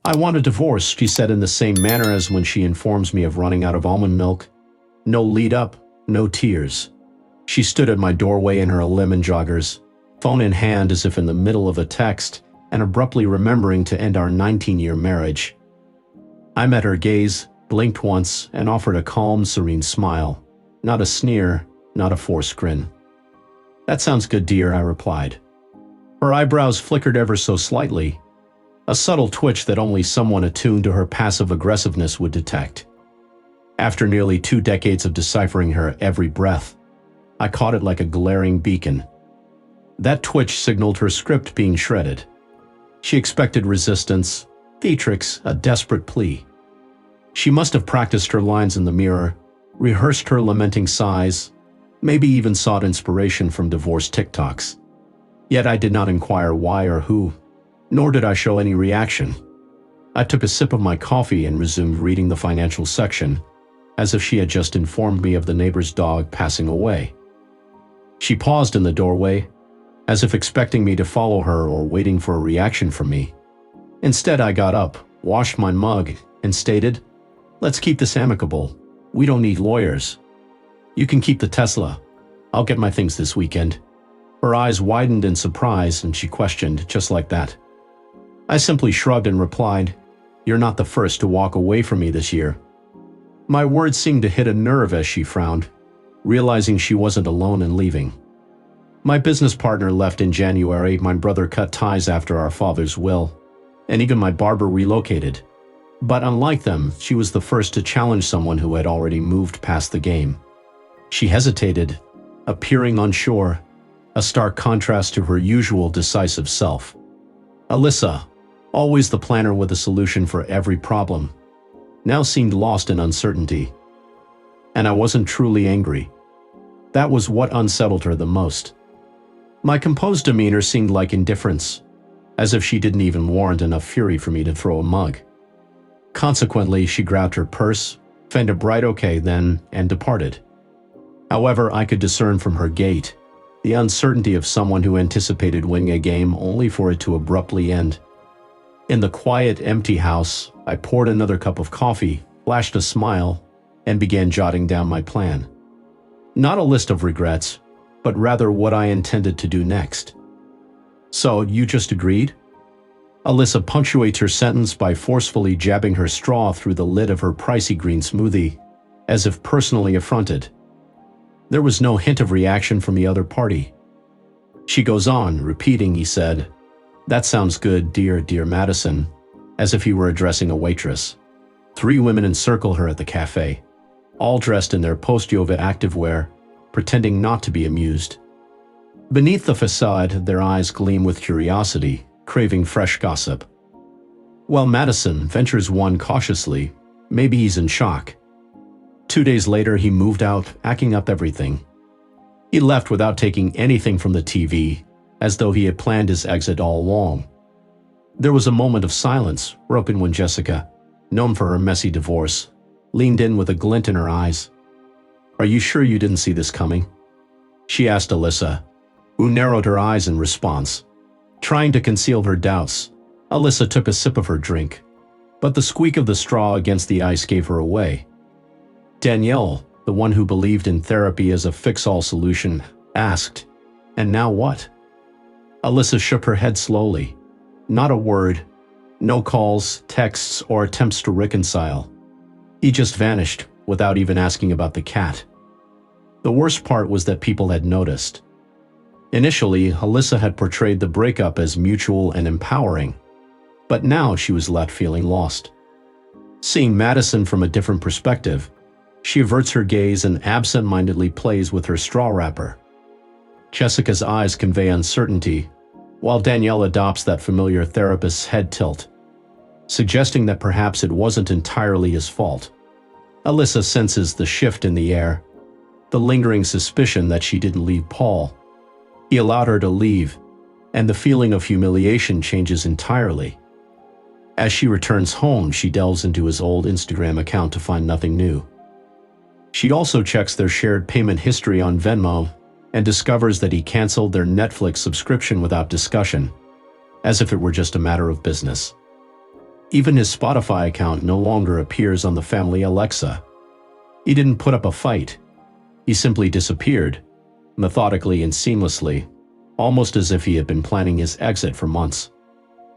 I want a divorce, she said in the same manner as when she informs me of running out of almond milk. No lead up, no tears. She stood at my doorway in her lemon joggers, phone in hand as if in the middle of a text, and abruptly remembering to end our 19-year marriage. I met her gaze, blinked once, and offered a calm, serene smile. Not a sneer, not a forced grin. That sounds good, dear, I replied. Her eyebrows flickered ever so slightly, a subtle twitch that only someone attuned to her passive aggressiveness would detect. After nearly 2 decades of deciphering her every breath, I caught it like a glaring beacon. That twitch signaled her script being shredded. She expected resistance, theatrics, a desperate plea. She must have practiced her lines in the mirror, rehearsed her lamenting sighs, maybe even sought inspiration from divorce TikToks. Yet I did not inquire why or who, nor did I show any reaction. I took a sip of my coffee and resumed reading the financial section, as if she had just informed me of the neighbor's dog passing away. She paused in the doorway, as if expecting me to follow her or waiting for a reaction from me. Instead, I got up, washed my mug, and stated, "Let's keep this amicable. We don't need lawyers. You can keep the Tesla. I'll get my things this weekend." Her eyes widened in surprise, and she questioned, just like that. I simply shrugged and replied, "You're not the first to walk away from me this year." My words seemed to hit a nerve as she frowned, realizing she wasn't alone in leaving. My business partner left in January, my brother cut ties after our father's will, and even my barber relocated. But unlike them, she was the first to challenge someone who had already moved past the game. She hesitated, appearing unsure, a stark contrast to her usual decisive self. Alyssa, always the planner with a solution for every problem, now seemed lost in uncertainty. And I wasn't truly angry. That was what unsettled her the most. My composed demeanor seemed like indifference, as if she didn't even warrant enough fury for me to throw a mug. Consequently, she grabbed her purse, feigned a bright okay then, and departed. However, I could discern from her gait the uncertainty of someone who anticipated winning a game only for it to abruptly end. In the quiet, empty house, I poured another cup of coffee, flashed a smile, and began jotting down my plan. Not a list of regrets, but rather what I intended to do next. "So, you just agreed?" Alyssa punctuates her sentence by forcefully jabbing her straw through the lid of her pricey green smoothie, as if personally affronted. There was no hint of reaction from the other party. She goes on, repeating, he said, "That sounds good, dear Madison," as if he were addressing a waitress. 3 women encircle her at the cafe, all dressed in their post-yoga activewear, pretending not to be amused. Beneath the facade, their eyes gleam with curiosity, craving fresh gossip. While Madison ventures one cautiously, maybe he's in shock. 2 days later, he moved out, packing up everything. He left without taking anything from the TV, as though he had planned his exit all along. There was a moment of silence, broken when Jessica, known for her messy divorce, leaned in with a glint in her eyes. "Are you sure you didn't see this coming?" she asked Alyssa, who narrowed her eyes in response. Trying to conceal her doubts, Alyssa took a sip of her drink, but the squeak of the straw against the ice gave her away. Danielle, the one who believed in therapy as a fix-all solution, asked, "And now what?" Alyssa shook her head slowly. Not a word, no calls, texts, or attempts to reconcile. He just vanished, without even asking about the cat. The worst part was that people had noticed. Initially, Alyssa had portrayed the breakup as mutual and empowering, but now she was left feeling lost. Seeing Madison from a different perspective, she averts her gaze and absent-mindedly plays with her straw wrapper. Jessica's eyes convey uncertainty, while Danielle adopts that familiar therapist's head tilt, suggesting that perhaps it wasn't entirely his fault. Alyssa senses the shift in the air, the lingering suspicion that she didn't leave Paul. He allowed her to leave, and the feeling of humiliation changes entirely. As she returns home, she delves into his old Instagram account to find nothing new. She also checks their shared payment history on Venmo and discovers that he canceled their Netflix subscription without discussion, as if it were just a matter of business. Even his Spotify account no longer appears on the family Alexa. He didn't put up a fight. He simply disappeared, methodically and seamlessly, almost as if he had been planning his exit for months.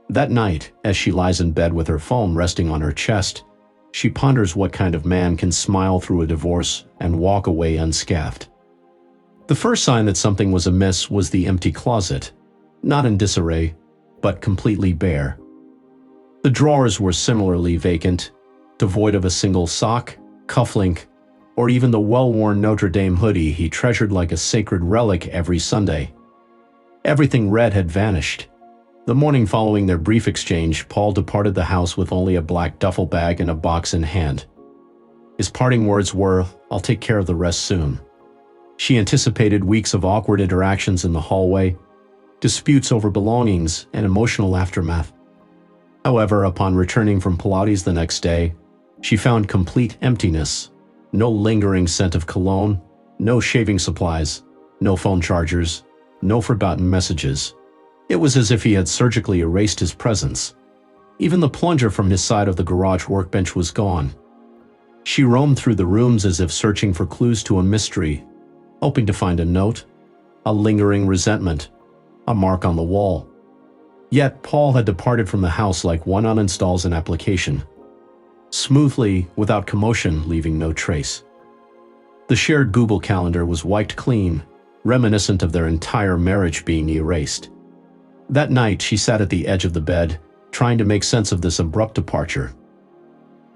That night, as she lies in bed with her phone resting on her chest, she ponders what kind of man can smile through a divorce and walk away unscathed. The first sign that something was amiss was the empty closet, not in disarray, but completely bare. The drawers were similarly vacant, devoid of a single sock, cufflink, or even the well-worn Notre Dame hoodie he treasured like a sacred relic every Sunday. Everything red had vanished. The morning following their brief exchange, Paul departed the house with only a black duffel bag and a box in hand. His parting words were, "I'll take care of the rest soon." She anticipated weeks of awkward interactions in the hallway, disputes over belongings, and emotional aftermath. However, upon returning from Pilates the next day, she found complete emptiness. No lingering scent of cologne, no shaving supplies, no phone chargers, no forgotten messages. It was as if he had surgically erased his presence. Even the plunger from his side of the garage workbench was gone. She roamed through the rooms as if searching for clues to a mystery, hoping to find a note, a lingering resentment, a mark on the wall. Yet Paul had departed from the house like one uninstalls an application, smoothly, without commotion, leaving no trace. The shared Google Calendar was wiped clean, reminiscent of their entire marriage being erased. That night, she sat at the edge of the bed, trying to make sense of this abrupt departure.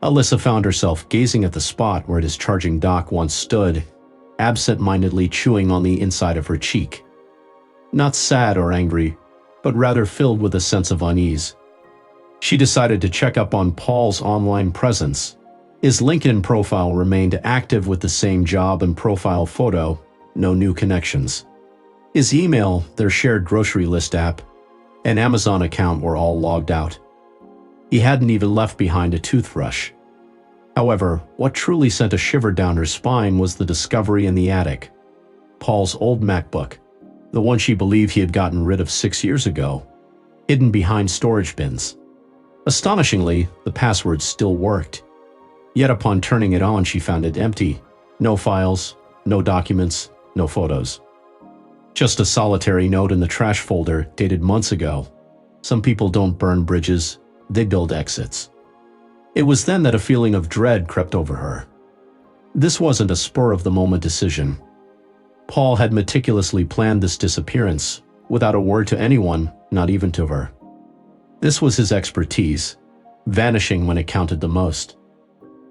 Alyssa found herself gazing at the spot where his charging dock once stood, absent-mindedly chewing on the inside of her cheek. Not sad or angry, but rather filled with a sense of unease. She decided to check up on Paul's online presence. His LinkedIn profile remained active with the same job and profile photo, no new connections. His email, their shared grocery list app, and Amazon account were all logged out. He hadn't even left behind a toothbrush. However, what truly sent a shiver down her spine was the discovery in the attic. Paul's old MacBook, the one she believed he had gotten rid of 6 years ago, hidden behind storage bins. Astonishingly, the password still worked. Yet upon turning it on, she found it empty. No files, no documents, no photos. Just a solitary note in the trash folder dated months ago. Some people don't burn bridges, they build exits. It was then that a feeling of dread crept over her. This wasn't a spur-of-the-moment decision. Paul had meticulously planned this disappearance, without a word to anyone, not even to her. This was his expertise, vanishing when it counted the most.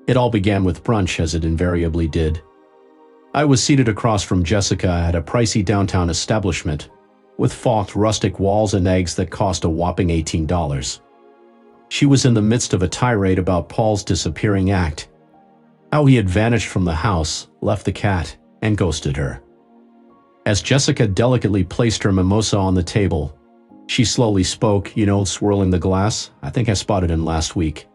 It all began with brunch, as it invariably did. I was seated across from Jessica at a pricey downtown establishment, with falked rustic walls and eggs that cost a whopping $18. She was in the midst of a tirade about Paul's disappearing act, how he had vanished from the house, left the cat, and ghosted her. As Jessica delicately placed her mimosa on the table, she slowly spoke, swirling the glass. "I think I spotted him last week."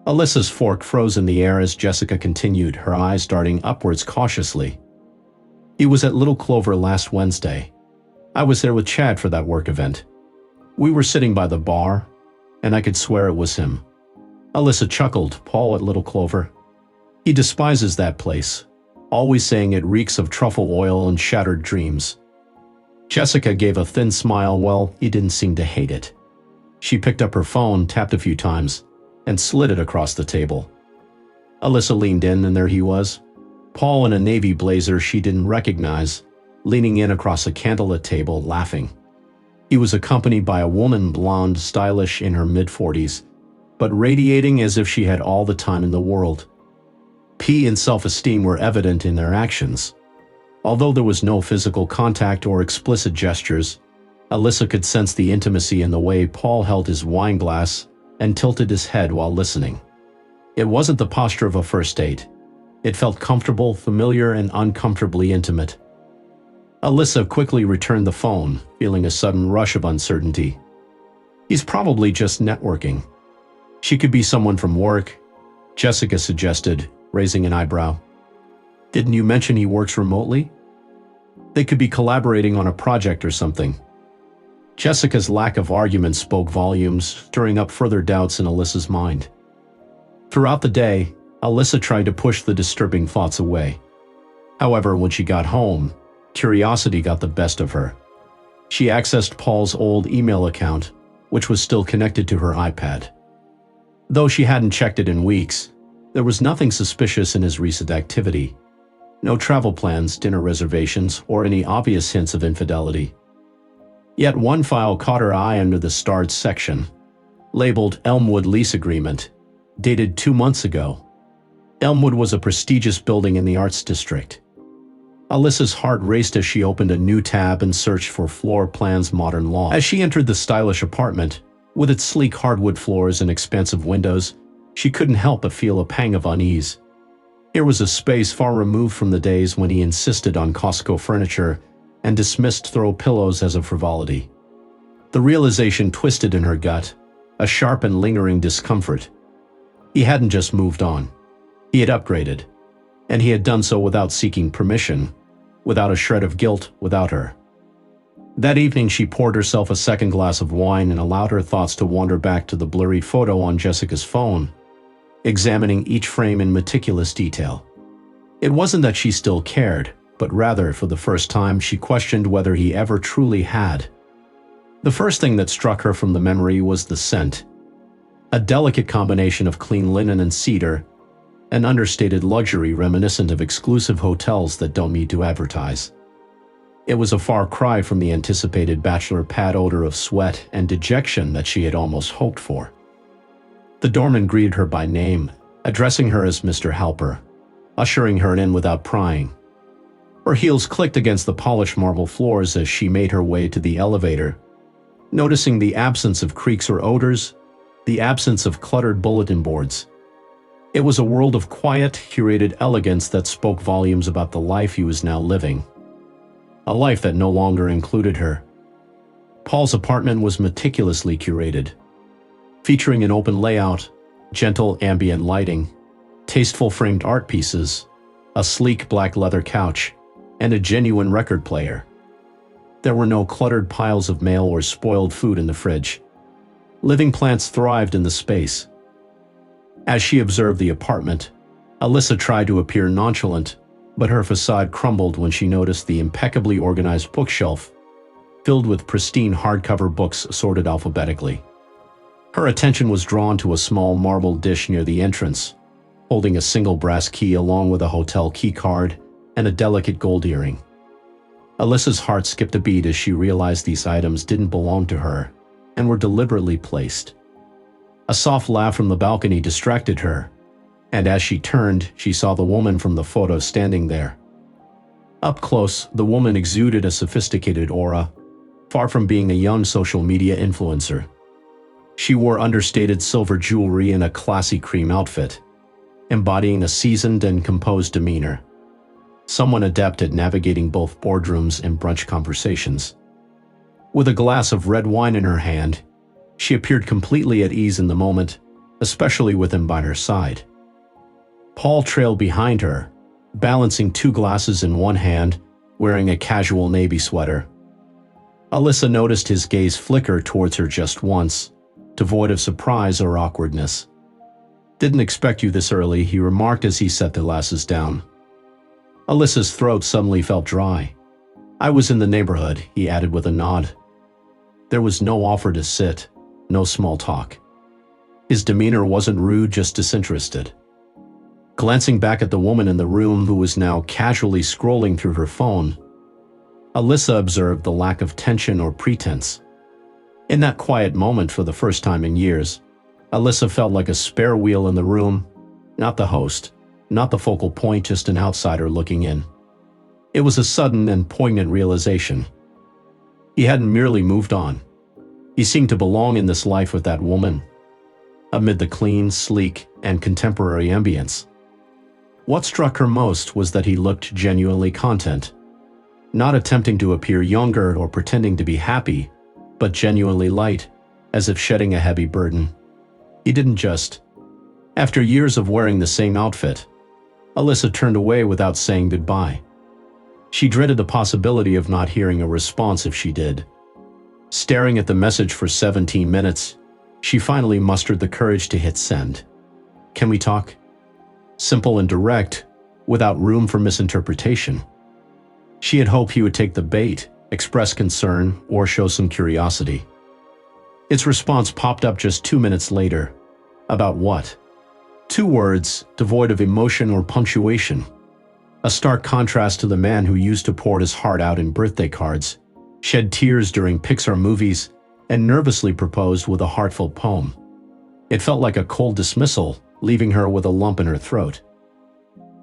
Alyssa's fork froze in the air as Jessica continued, her eyes darting upwards cautiously. "He was at Little Clover last Wednesday. I was there with Chad for that work event. We were sitting by the bar, and I could swear it was him." Alyssa chuckled. "Paul at Little Clover? He despises that place, always saying it reeks of truffle oil and shattered dreams." Jessica gave a thin smile. "Well, he didn't seem to hate it." She picked up her phone, tapped a few times, and slid it across the table. Alyssa leaned in, and there he was, Paul in a navy blazer she didn't recognize, leaning in across a candlelit table, laughing. He was accompanied by a woman, blonde, stylish, in her mid-40s, but radiating as if she had all the time in the world. Pee and self-esteem were evident in their actions. Although there was no physical contact or explicit gestures, Alyssa could sense the intimacy in the way Paul held his wine glass and tilted his head while listening. It wasn't the posture of a first date. It felt comfortable, familiar, and uncomfortably intimate. Alyssa quickly returned the phone, feeling a sudden rush of uncertainty. He's probably just networking. She could be someone from work, Jessica suggested, raising an eyebrow. Didn't you mention he works remotely? They could be collaborating on a project or something. Jessica's lack of argument spoke volumes, stirring up further doubts in Alyssa's mind. Throughout the day, Alyssa tried to push the disturbing thoughts away. However, when she got home, curiosity got the best of her. She accessed Paul's old email account, which was still connected to her iPad. Though she hadn't checked it in weeks, there was nothing suspicious in his recent activity. No travel plans, dinner reservations, or any obvious hints of infidelity. Yet one file caught her eye under the starred section, labeled Elmwood Lease Agreement, dated 2 months ago. Elmwood was a prestigious building in the Arts District. Alyssa's heart raced as she opened a new tab and searched for floor plans modern law. As she entered the stylish apartment, with its sleek hardwood floors and expansive windows, she couldn't help but feel a pang of unease. Here was a space far removed from the days when he insisted on Costco furniture and dismissed throw pillows as a frivolity. The realization twisted in her gut, a sharp and lingering discomfort. He hadn't just moved on. He had upgraded, and he had done so without seeking permission, without a shred of guilt, without her. That evening she poured herself a second glass of wine and allowed her thoughts to wander back to the blurry photo on Jessica's phone, examining each frame in meticulous detail. It wasn't that she still cared, but rather, for the first time, she questioned whether he ever truly had. The first thing that struck her from the memory was the scent. A delicate combination of clean linen and cedar, an understated luxury reminiscent of exclusive hotels that don't need to advertise. It was a far cry from the anticipated bachelor pad odor of sweat and dejection that she had almost hoped for. The doorman greeted her by name, addressing her as Mr. Halper, ushering her in without prying. Her heels clicked against the polished marble floors as she made her way to the elevator, noticing the absence of creaks or odors, the absence of cluttered bulletin boards. It was a world of quiet, curated elegance that spoke volumes about the life he was now living. A life that no longer included her. Paul's apartment was meticulously curated, featuring an open layout, gentle ambient lighting, tasteful framed art pieces, a sleek black leather couch, and a genuine record player. There were no cluttered piles of mail or spoiled food in the fridge. Living plants thrived in the space. As she observed the apartment, Alyssa tried to appear nonchalant, but her facade crumbled when she noticed the impeccably organized bookshelf, filled with pristine hardcover books sorted alphabetically. Her attention was drawn to a small marble dish near the entrance, holding a single brass key along with a hotel key card and a delicate gold earring. Alyssa's heart skipped a beat as she realized these items didn't belong to her and were deliberately placed. A soft laugh from the balcony distracted her, and as she turned, she saw the woman from the photo standing there. Up close, the woman exuded a sophisticated aura, far from being a young social media influencer. She wore understated silver jewelry and a classy cream outfit, embodying a seasoned and composed demeanor. Someone adept at navigating both boardrooms and brunch conversations. With a glass of red wine in her hand, she appeared completely at ease in the moment, especially with him by her side. Paul trailed behind her, balancing 2 glasses in one hand, wearing a casual navy sweater. Alyssa noticed his gaze flicker towards her just once, devoid of surprise or awkwardness. "Didn't expect you this early," he remarked as he set the glasses down. Alyssa's throat suddenly felt dry. "I was in the neighborhood," he added with a nod. There was no offer to sit, no small talk. His demeanor wasn't rude, just disinterested. Glancing back at the woman in the room who was now casually scrolling through her phone, Alyssa observed the lack of tension or pretense. In that quiet moment, for the first time in years, Alyssa felt like a spare wheel in the room, not the host, not the focal point, just an outsider looking in. It was a sudden and poignant realization. He hadn't merely moved on. He seemed to belong in this life with that woman, amid the clean, sleek, and contemporary ambience. What struck her most was that he looked genuinely content, not attempting to appear younger or pretending to be happy, but genuinely light, as if shedding a heavy burden. He didn't just. After years of wearing the same outfit, Alyssa turned away without saying goodbye. She dreaded the possibility of not hearing a response if she did. Staring at the message for 17 minutes, she finally mustered the courage to hit send. "Can we talk?" Simple and direct, without room for misinterpretation. She had hoped he would take the bait, express concern, or show some curiosity. Its response popped up just 2 minutes later. About what? 2 words, devoid of emotion or punctuation. A stark contrast to the man who used to pour his heart out in birthday cards, shed tears during Pixar movies, and nervously proposed with a heartfelt poem. It felt like a cold dismissal, leaving her with a lump in her throat.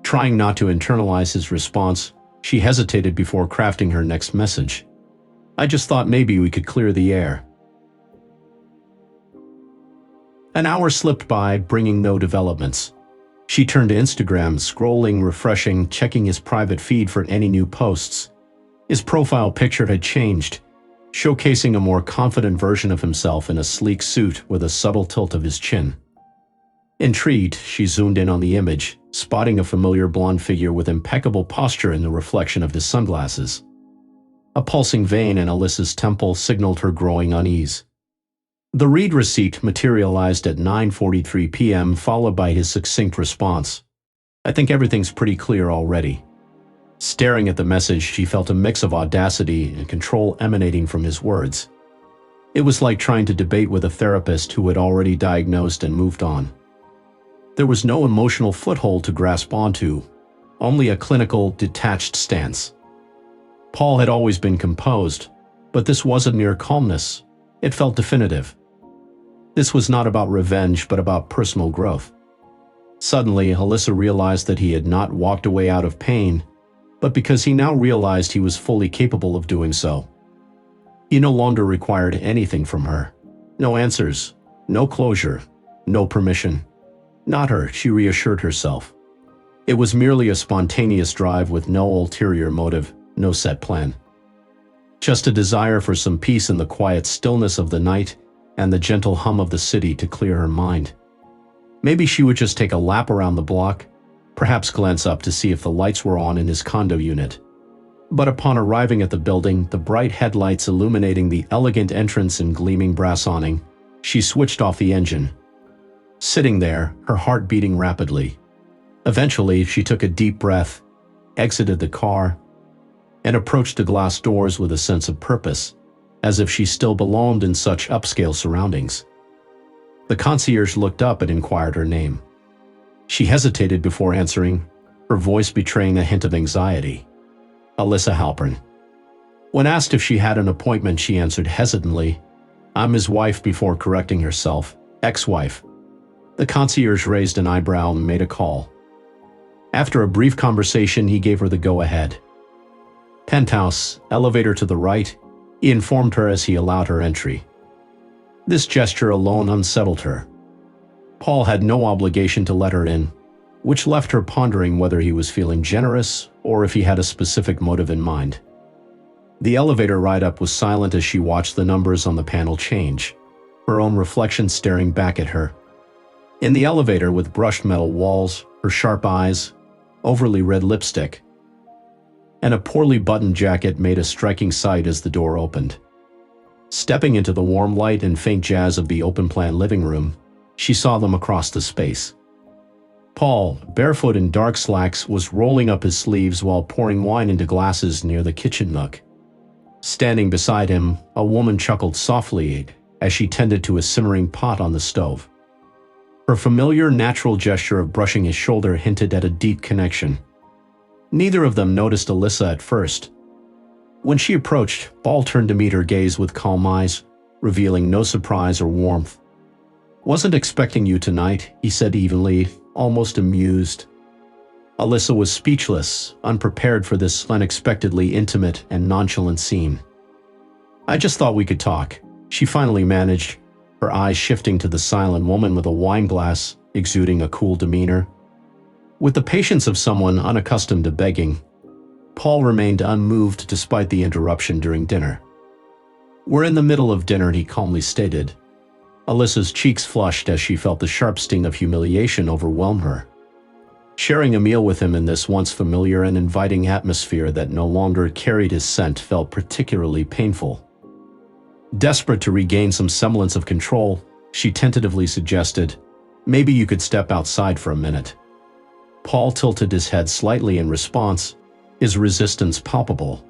Trying not to internalize his response, she hesitated before crafting her next message. "I just thought maybe we could clear the air." An hour slipped by, bringing no developments. She turned to Instagram, scrolling, refreshing, checking his private feed for any new posts. His profile picture had changed, showcasing a more confident version of himself in a sleek suit with a subtle tilt of his chin. Intrigued, she zoomed in on the image, spotting a familiar blonde figure with impeccable posture in the reflection of his sunglasses. A pulsing vein in Alyssa's temple signaled her growing unease. The read receipt materialized at 9:43 p.m., followed by his succinct response. "I think everything's pretty clear already." Staring at the message, she felt a mix of audacity and control emanating from his words. It was like trying to debate with a therapist who had already diagnosed and moved on. There was no emotional foothold to grasp onto, only a clinical, detached stance. Paul had always been composed, but this wasn't mere calmness. It felt definitive. This was not about revenge, but about personal growth. Suddenly, Alyssa realized that he had not walked away out of pain, but because he now realized he was fully capable of doing so. He no longer required anything from her. No answers, no closure, no permission. Not her, she reassured herself. It was merely a spontaneous drive with no ulterior motive, no set plan. Just a desire for some peace in the quiet stillness of the night and the gentle hum of the city to clear her mind. Maybe she would just take a lap around the block, perhaps glance up to see if the lights were on in his condo unit. But upon arriving at the building, the bright headlights illuminating the elegant entrance and gleaming brass awning, she switched off the engine. Sitting there, her heart beating rapidly. Eventually, she took a deep breath, exited the car, and approached the glass doors with a sense of purpose, as if she still belonged in such upscale surroundings. The concierge looked up and inquired her name. She hesitated before answering, her voice betraying a hint of anxiety. "Alyssa Halpern." When asked if she had an appointment, she answered hesitantly, "I'm his wife," before correcting herself, "ex-wife." The concierge raised an eyebrow and made a call. After a brief conversation, he gave her the go-ahead. "Penthouse, elevator to the right," he informed her as he allowed her entry. This gesture alone unsettled her. Paul had no obligation to let her in, which left her pondering whether he was feeling generous or if he had a specific motive in mind. The elevator ride-up was silent as she watched the numbers on the panel change, her own reflection staring back at her. In the elevator, with brushed metal walls, her sharp eyes, overly red lipstick, and a poorly buttoned jacket made a striking sight as the door opened. Stepping into the warm light and faint jazz of the open-plan living room, she saw them across the space. Paul, barefoot in dark slacks, was rolling up his sleeves while pouring wine into glasses near the kitchen nook. Standing beside him, a woman chuckled softly as she tended to a simmering pot on the stove. Her familiar, natural gesture of brushing his shoulder hinted at a deep connection. Neither of them noticed Alyssa at first. When she approached, Paul turned to meet her gaze with calm eyes, revealing no surprise or warmth. "Wasn't expecting you tonight," he said evenly, almost amused. Alyssa was speechless, unprepared for this unexpectedly intimate and nonchalant scene. "I just thought we could talk," she finally managed, her eyes shifting to the silent woman with a wine glass, exuding a cool demeanor. With the patience of someone unaccustomed to begging, Paul remained unmoved despite the interruption during dinner. "We're in the middle of dinner," he calmly stated. Alyssa's cheeks flushed as she felt the sharp sting of humiliation overwhelm her. Sharing a meal with him in this once familiar and inviting atmosphere that no longer carried his scent felt particularly painful. Desperate to regain some semblance of control, she tentatively suggested, "Maybe you could step outside for a minute." Paul tilted his head slightly in response, his resistance palpable.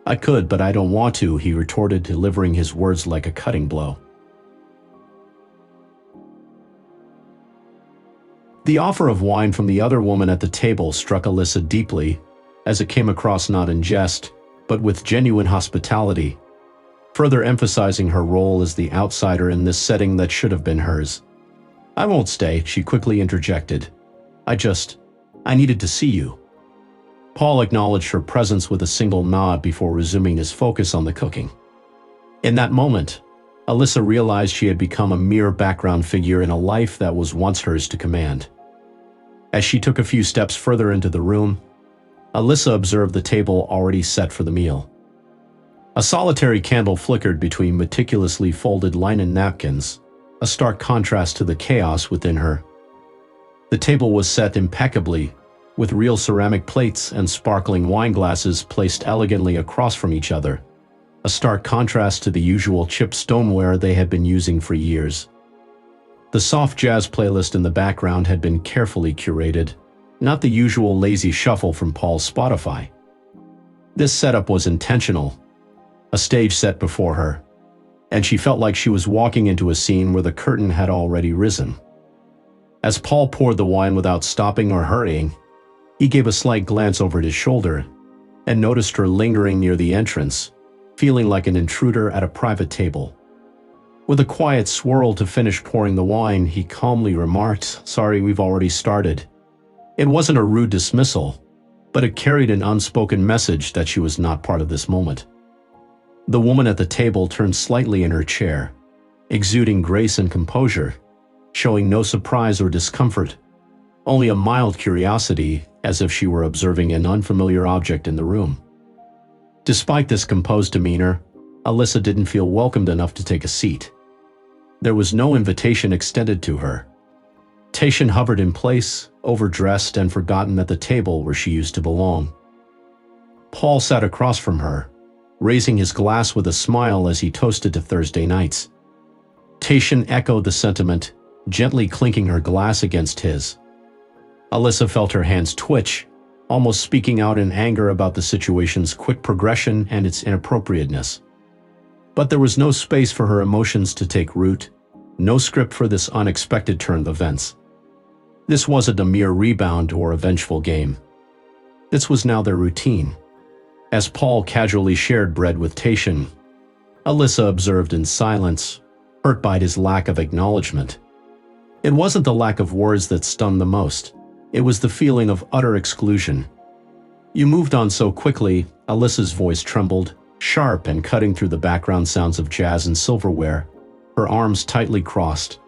"I could, but I don't want to," he retorted, delivering his words like a cutting blow. The offer of wine from the other woman at the table struck Alyssa deeply, as it came across not in jest, but with genuine hospitality, further emphasizing her role as the outsider in this setting that should have been hers. "I won't stay," she quickly interjected. I needed to see you." Paul acknowledged her presence with a single nod before resuming his focus on the cooking. In that moment, Alyssa realized she had become a mere background figure in a life that was once hers to command. As she took a few steps further into the room, Alyssa observed the table already set for the meal. A solitary candle flickered between meticulously folded linen napkins, a stark contrast to the chaos within her. The table was set impeccably, with real ceramic plates and sparkling wine glasses placed elegantly across from each other, a stark contrast to the usual chipped stoneware they had been using for years. The soft jazz playlist in the background had been carefully curated, not the usual lazy shuffle from Paul's Spotify. This setup was intentional, a stage set before her, and she felt like she was walking into a scene where the curtain had already risen. As Paul poured the wine without stopping or hurrying, he gave a slight glance over his shoulder and noticed her lingering near the entrance, feeling like an intruder at a private table. With a quiet swirl to finish pouring the wine, he calmly remarked, "Sorry, we've already started." It wasn't a rude dismissal, but it carried an unspoken message that she was not part of this moment. The woman at the table turned slightly in her chair, exuding grace and composure, showing no surprise or discomfort, only a mild curiosity, as if she were observing an unfamiliar object in the room. Despite this composed demeanor, Alyssa didn't feel welcomed enough to take a seat. There was no invitation extended to her. Tayshian hovered in place, overdressed and forgotten at the table where she used to belong. Paul sat across from her, raising his glass with a smile as he toasted to Thursday nights. Tayshian echoed the sentiment, gently clinking her glass against his. Alyssa felt her hands twitch, almost speaking out in anger about the situation's quick progression and its inappropriateness. But there was no space for her emotions to take root, no script for this unexpected turn of events. This wasn't a mere rebound or a vengeful game. This was now their routine. As Paul casually shared bread with Tayshian, Alyssa observed in silence, hurt by his lack of acknowledgement. It wasn't the lack of words that stunned the most. It was the feeling of utter exclusion. "You moved on so quickly," Alyssa's voice trembled, sharp and cutting through the background sounds of jazz and silverware, her arms tightly crossed.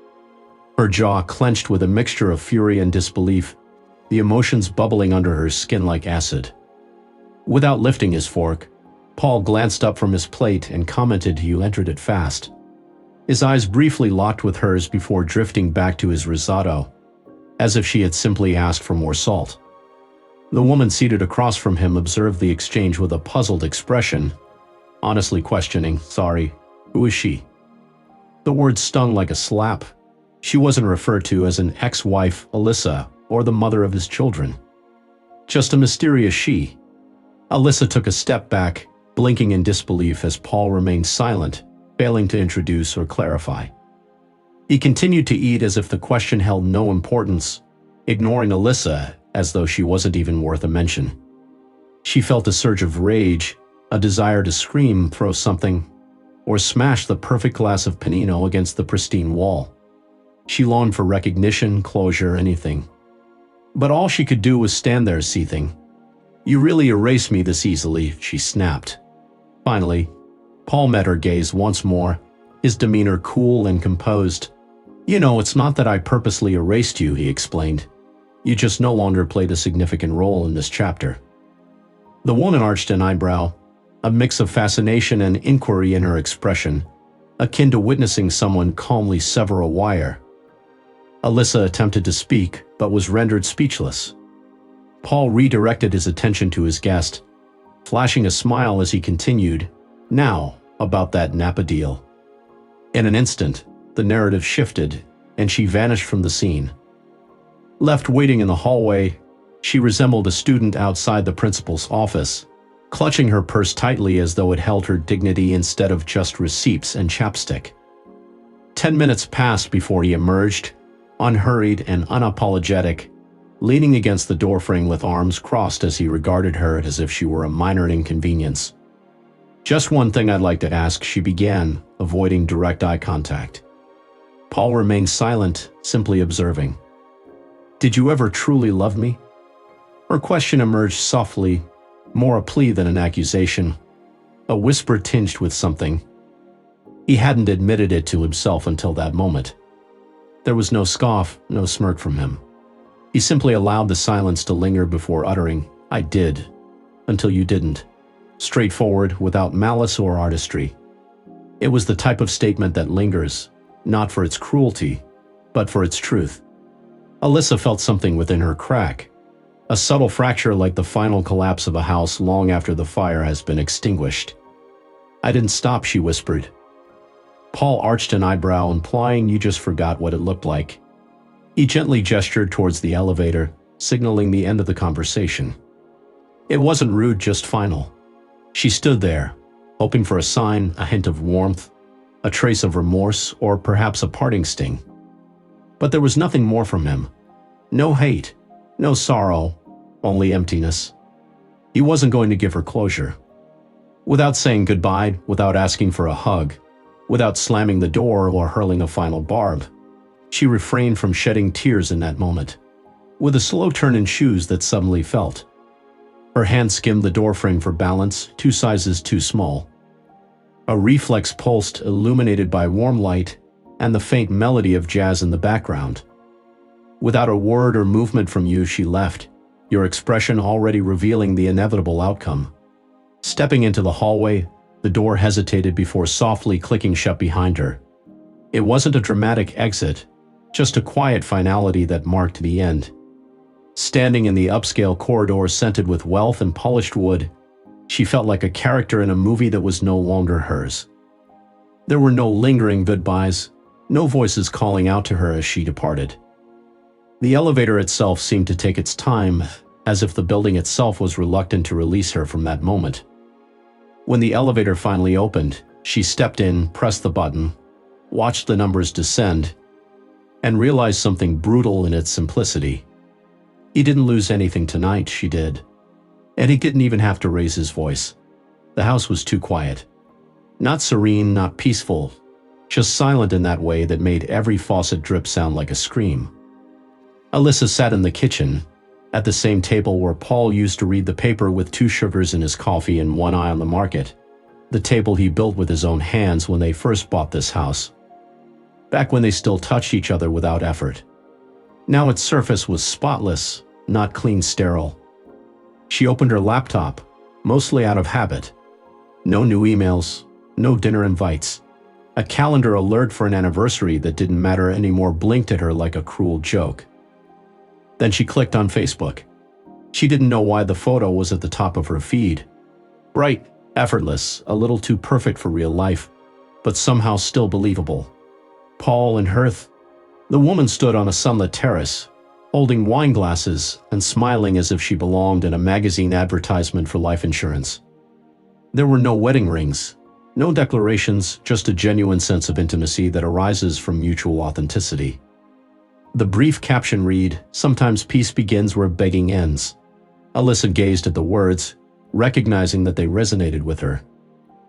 Her jaw clenched with a mixture of fury and disbelief, the emotions bubbling under her skin like acid. Without lifting his fork, Paul glanced up from his plate and commented, "You entered it fast." His eyes briefly locked with hers before drifting back to his risotto, as if she had simply asked for more salt. The woman seated across from him observed the exchange with a puzzled expression, honestly questioning, "Sorry, who is she?" The word stung like a slap. She wasn't referred to as an ex-wife, Alyssa, or the mother of his children. Just a mysterious she. Alyssa took a step back, blinking in disbelief as Paul remained silent, failing to introduce or clarify. He continued to eat as if the question held no importance, ignoring Alyssa as though she wasn't even worth a mention. She felt a surge of rage, a desire to scream, throw something, or smash the perfect glass of Pinot against the pristine wall. She longed for recognition, closure, anything. But all she could do was stand there seething. "You really erase me this easily," she snapped. Finally, Paul met her gaze once more, his demeanor cool and composed. "You know, it's not that I purposely erased you," he explained. "You just no longer played a significant role in this chapter." The woman arched an eyebrow, a mix of fascination and inquiry in her expression, akin to witnessing someone calmly sever a wire. Alyssa attempted to speak, but was rendered speechless. Paul redirected his attention to his guest, flashing a smile as he continued, "Now, about that Napa deal. In an instant, the narrative shifted, and she vanished from the scene. Left waiting in the hallway, she resembled a student outside the principal's office, clutching her purse tightly as though it held her dignity instead of just receipts and chapstick. 10 minutes passed before he emerged, unhurried and unapologetic, leaning against the doorframe with arms crossed as he regarded her as if she were a minor inconvenience. "Just one thing I'd like to ask," she began, avoiding direct eye contact. Paul remained silent, simply observing. "Did you ever truly love me?" Her question emerged softly, more a plea than an accusation, a whisper tinged with something. He hadn't admitted it to himself until that moment. There was no scoff, no smirk from him. He simply allowed the silence to linger before uttering, "I did," until you didn't. Straightforward, without malice or artistry. It was the type of statement that lingers, not for its cruelty, but for its truth. Alyssa felt something within her crack, a subtle fracture like the final collapse of a house long after the fire has been extinguished. "I didn't stop," she whispered. Paul arched an eyebrow, implying you just forgot what it looked like. He gently gestured towards the elevator, signaling the end of the conversation. It wasn't rude, just final. She stood there, hoping for a sign, a hint of warmth, a trace of remorse, or perhaps a parting sting. But there was nothing more from him. No hate, no sorrow, only emptiness. He wasn't going to give her closure. Without saying goodbye, without asking for a hug, without slamming the door or hurling a final barb, she refrained from shedding tears in that moment, with a slow turn in shoes that suddenly felt. Her hand skimmed the doorframe for balance, 2 sizes too small. A reflex pulsed, illuminated by warm light and the faint melody of jazz in the background. Without a word or movement from you, she left, your expression already revealing the inevitable outcome. Stepping into the hallway, the door hesitated before softly clicking shut behind her. It wasn't a dramatic exit, just a quiet finality that marked the end. Standing in the upscale corridor scented with wealth and polished wood, she felt like a character in a movie that was no longer hers. There were no lingering goodbyes, no voices calling out to her as she departed. The elevator itself seemed to take its time, as if the building itself was reluctant to release her from that moment. When the elevator finally opened, she stepped in, pressed the button, watched the numbers descend, and realized something brutal in its simplicity. He didn't lose anything tonight, she did. And he didn't even have to raise his voice. The house was too quiet. Not serene, not peaceful, just silent in that way that made every faucet drip sound like a scream. Alyssa sat in the kitchen, at the same table where Paul used to read the paper with 2 sugars in his coffee and one eye on the market, the table he built with his own hands when they first bought this house. Back when they still touched each other without effort. Now its surface was spotless, not clean sterile. She opened her laptop, mostly out of habit. No new emails, no dinner invites. A calendar alert for an anniversary that didn't matter anymore blinked at her like a cruel joke. Then she clicked on Facebook. She didn't know why the photo was at the top of her feed. Bright, effortless, a little too perfect for real life, but somehow still believable. Paul and Hearth. The woman stood on a sunlit terrace, holding wine glasses and smiling as if she belonged in a magazine advertisement for life insurance. There were no wedding rings, no declarations, just a genuine sense of intimacy that arises from mutual authenticity. The brief caption read, "Sometimes peace begins where begging ends." Alyssa gazed at the words, recognizing that they resonated with her.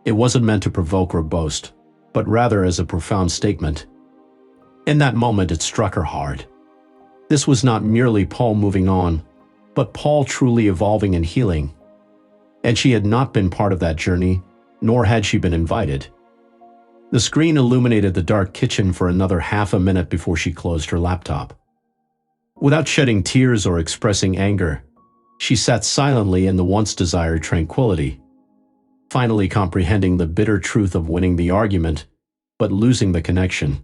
It wasn't meant to provoke or boast, but rather as a profound statement. In that moment, it struck her hard. This was not merely Paul moving on, but Paul truly evolving and healing. And she had not been part of that journey, nor had she been invited. The screen illuminated the dark kitchen for another half a minute before she closed her laptop. Without shedding tears or expressing anger, she sat silently in the once desired tranquility, finally comprehending the bitter truth of winning the argument, but losing the connection.